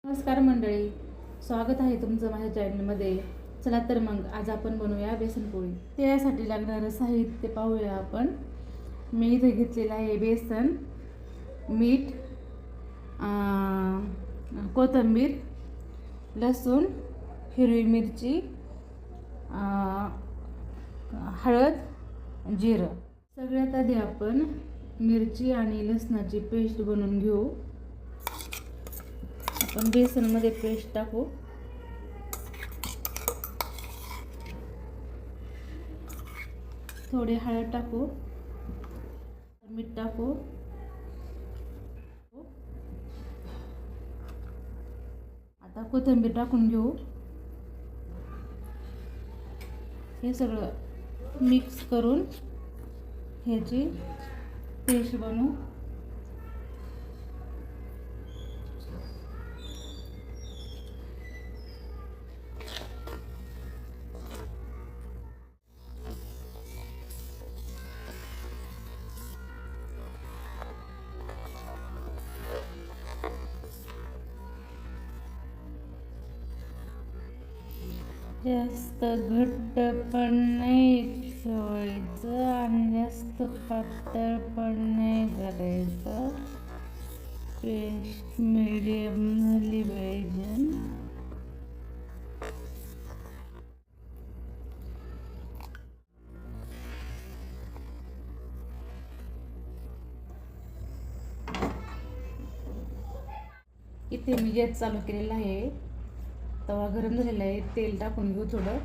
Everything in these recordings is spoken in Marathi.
नमस्कार मंडळी, स्वागत आहे तुमचं माझ्या चॅनलमध्ये. चला तर मग आज आपण बनवूया बेसन पोळी. त्यासाठी लागणारं साहित्य पाहूया आपण. मी इथे घेतलेलं आहे बेसन, मीठ, कोथिंबीर, लसूण, हिरवी मिरची, हळद, जिरं. सगळ्यात आधी आपण मिरची आणि लसणाची पेस्ट बनवून घेऊ. आपण बेसनमध्ये पेस्ट टाकू. थोडी हळद टाकू, मीठ टाकू, आता कोथिंबीर टाकून घेऊ. हे सगळं मिक्स करून ह्याची पेस्ट बनवू. जास्त घट्ट पण नाही ठेवायचं आणि जास्त पातळ पण नाही करायचं. पेस्ट मीडियम झाली पाहिजे. इथे मी गॅस चालू केलेला आहे. तवा गरम झालेला आहे. तेल टाकून घेऊ थोडं.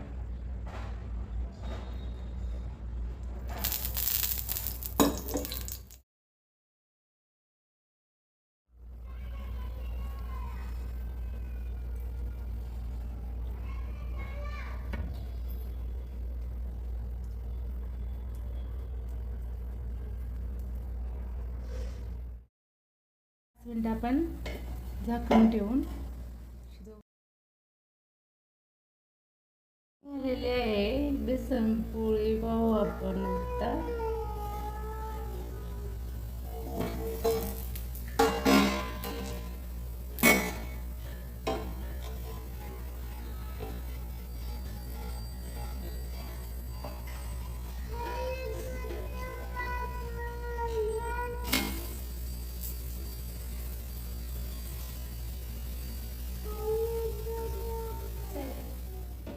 मिनिट आपण झाकून ठेवून झालेले आहे. बेसन पोळी पाहू आपण आता.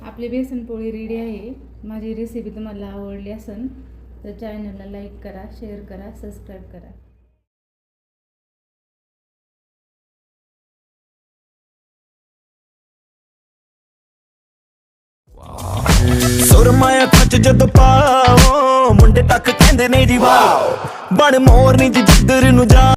आपली बेसन पोळी रेडी आहे. माझी रेसिपी तुम्हाला आवडली असेल तर चॅनलला लाईक करा, शेअर करा, सबस्क्राईब करा. ਸੁਰਮਾਇਆ ਖੱਚ ਜਦੋਂ ਪਾਓ ਮੁੰਡੇ ਤੱਕ ਕਹਿੰਦੇ ਨੇ ਜੀ ਵਾਹ ਬਣ ਮੋਰਨੀ ਜਿੱਧਰ ਨੂੰ ਜਾ